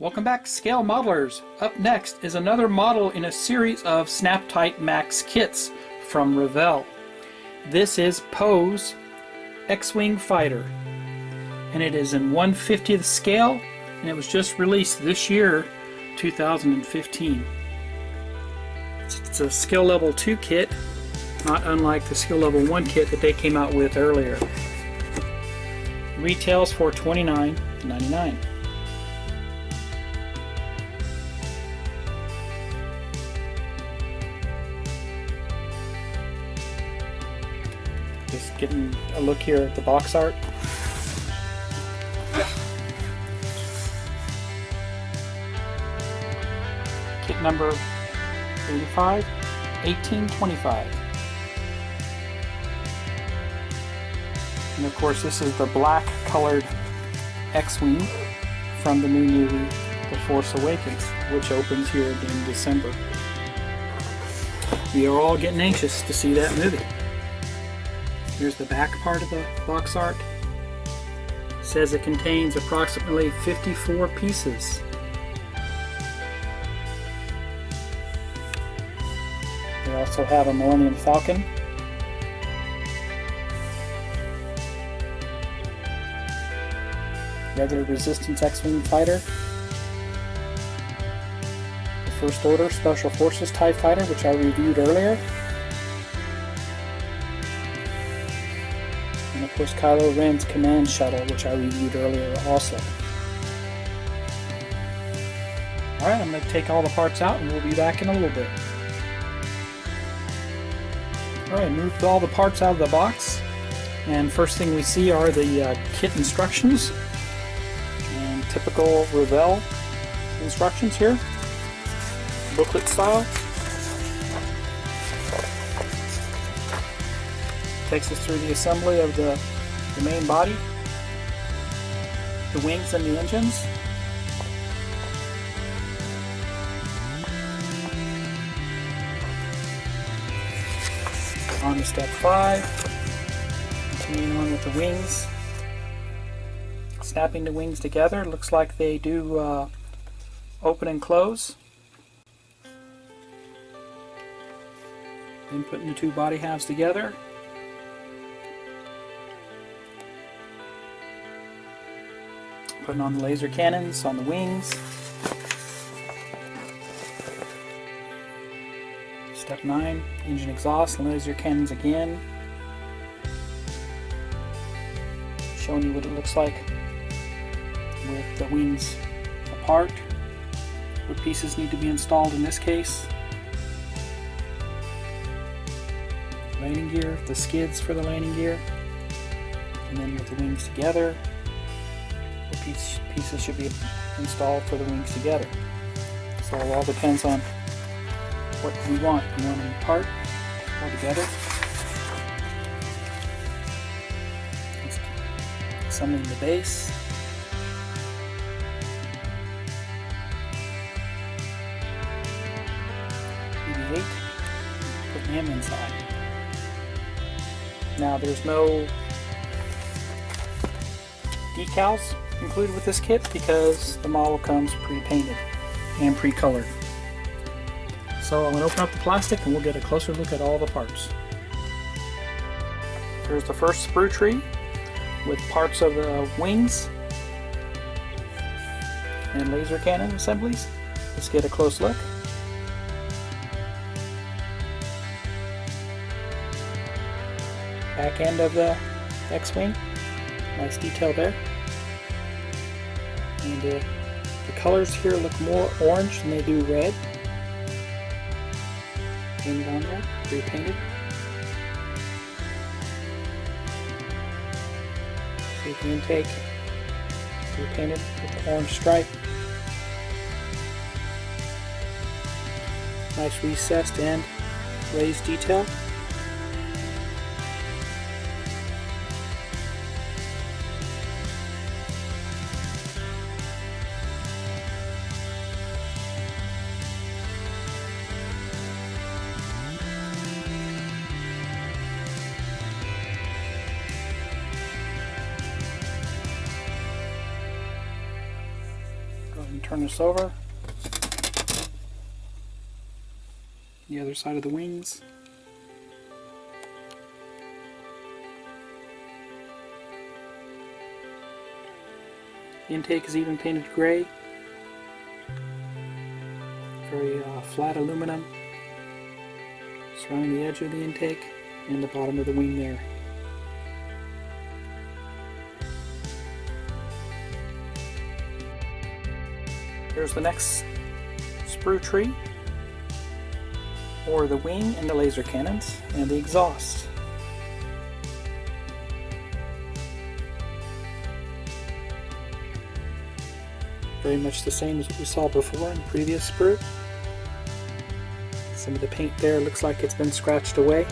Welcome back, Scale Modelers. Up next is another model in a series of Snap-Tight Max kits from Revell. This is Poe's X-Wing Fighter, and it is in 1/50th scale, and it was just released this year, 2015. It's a skill level 2 kit, not unlike the skill level 1 kit that they came out with earlier. Retails for $29.99. Just getting a look here at the box art. Kit number 1825. And of course this is the black colored X-Wing from the new movie The Force Awakens, which opens here in December. We are all getting anxious to see that movie. Here's the back part of the box art. It says it contains approximately 54 pieces. They also have a Millennium Falcon. Regular Resistance X-Wing Fighter. The First Order Special Forces TIE Fighter, which I reviewed earlier. And of course Kylo Ren's Command Shuttle, which I reviewed earlier also. Alright, I'm going to take all the parts out and we'll be back in a little bit. Alright, moved all the parts out of the box, and first thing we see are the kit instructions, and typical Revell instructions here, booklet style. Takes us through the assembly of the main body, the wings and the engines. On to step 5, continuing on with the wings, snapping the wings together. Looks like they do open and close. Then putting the two body halves together. Putting on the laser cannons on the wings. Step 9, engine exhaust and laser cannons again. Showing you what it looks like with the wings apart. What pieces need to be installed in this case. Landing gear, the skids for the landing gear. And then with the wings together, the pieces should be installed for the wings together. So it all depends on what we want. You want them apart or together. Assembling the base. BB-8. Putting him inside. Now there's no decals included with this kit because the model comes pre-painted and pre-colored. So I'm going to open up the plastic and we'll get a closer look at all the parts. Here's the first sprue tree with parts of the wings and laser cannon assemblies. Let's get a close look. Back end of the X-Wing. Nice detail there. And the colors here look more orange than they do red. Painted on there, pre-painted. See the intake, pre-painted with the orange stripe. Nice recessed and raised detail. turn this over. The other side of the wings. The intake is even painted gray. Very flat aluminum surrounding the edge of the intake and the bottom of the wing there. Here's the next sprue tree, or the wing and the laser cannons and the exhaust. Very much the same as what we saw before in the previous sprue. Some of the paint there looks like it's been scratched away,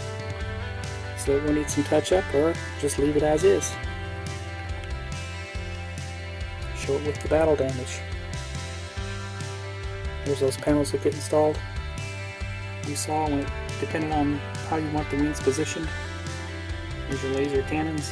so it will need some touch up, or just leave it as is. Show it with the battle damage. Here's those panels that get installed. You saw when, depending on how you want the wings positioned. Here's your laser cannons.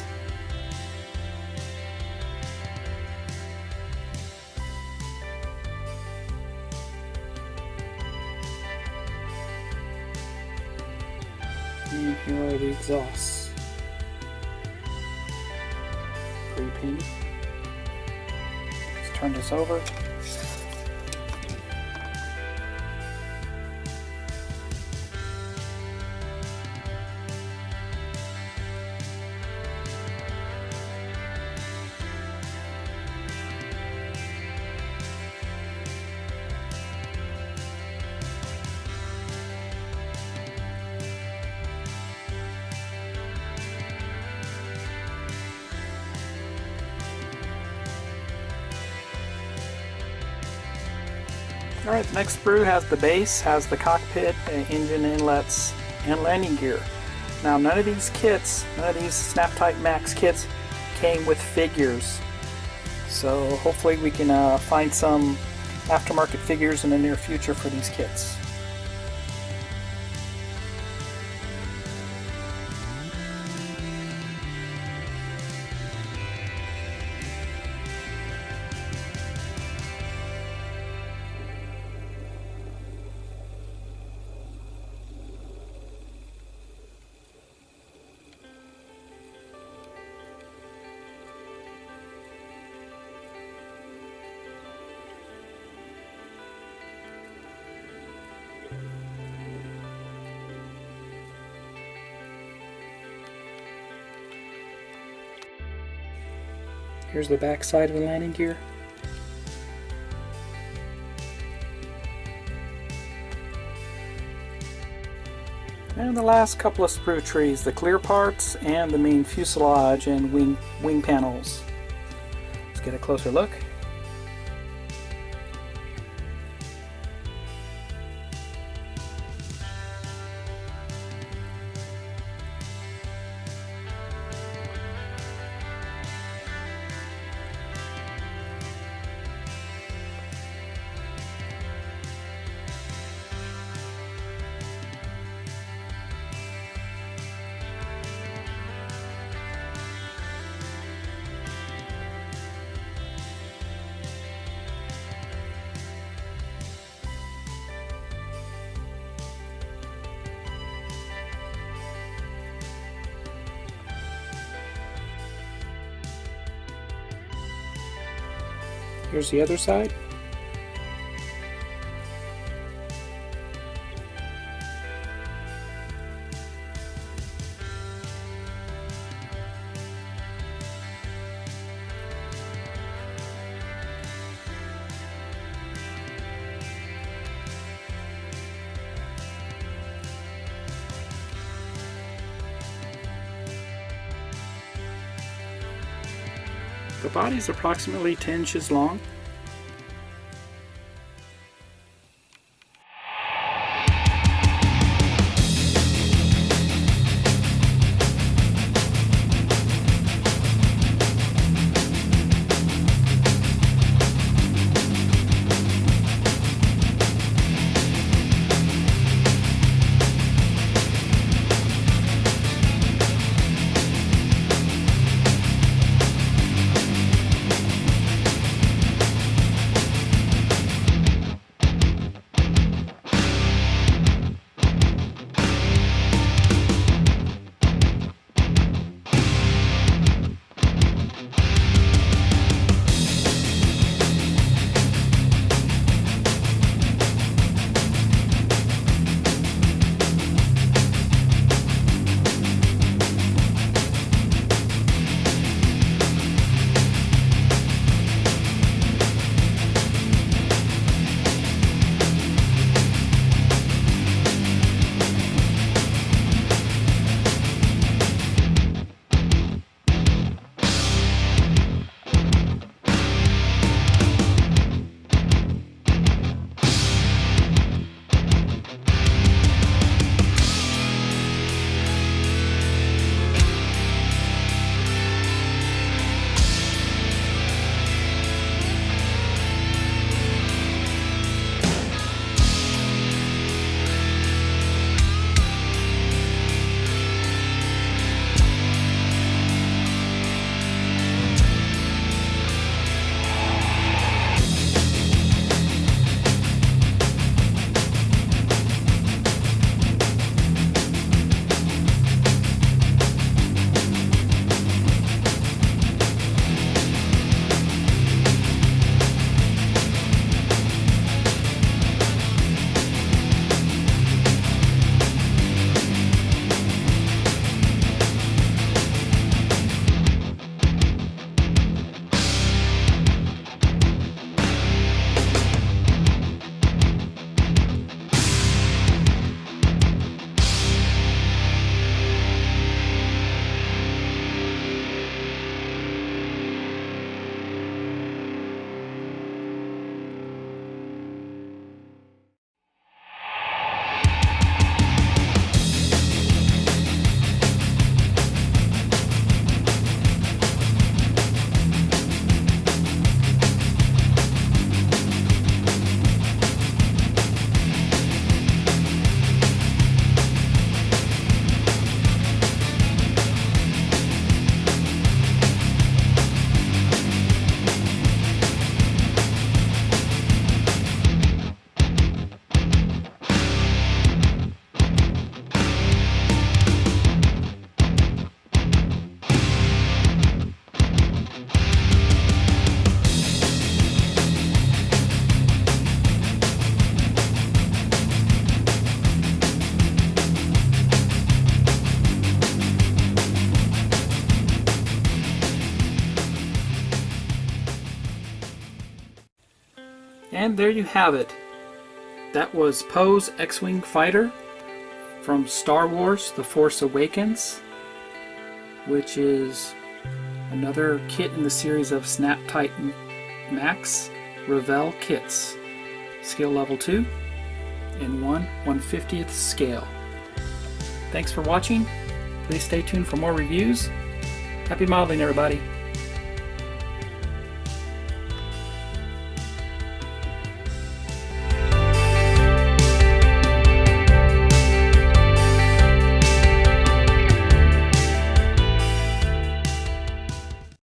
And here are the exhausts. Pre-painted. Let's turn this over. Alright, the next sprue has the base, has the cockpit, engine inlets, and landing gear. Now none of these kits, none of these Snap-Type Max kits came with figures. So hopefully we can find some aftermarket figures in the near future for these kits. Here's the back side of the landing gear. And the last couple of sprue trees, the clear parts and the main fuselage and wing panels. Let's get a closer look. Here's the other side. The body is approximately 10 inches long. And there you have it. That was Poe's X-Wing Fighter from Star Wars The Force Awakens, which is another kit in the series of Snap Tight Max Revell kits. Skill level 2 in 1/150th scale. Thanks for watching. Please stay tuned for more reviews. Happy modeling, everybody.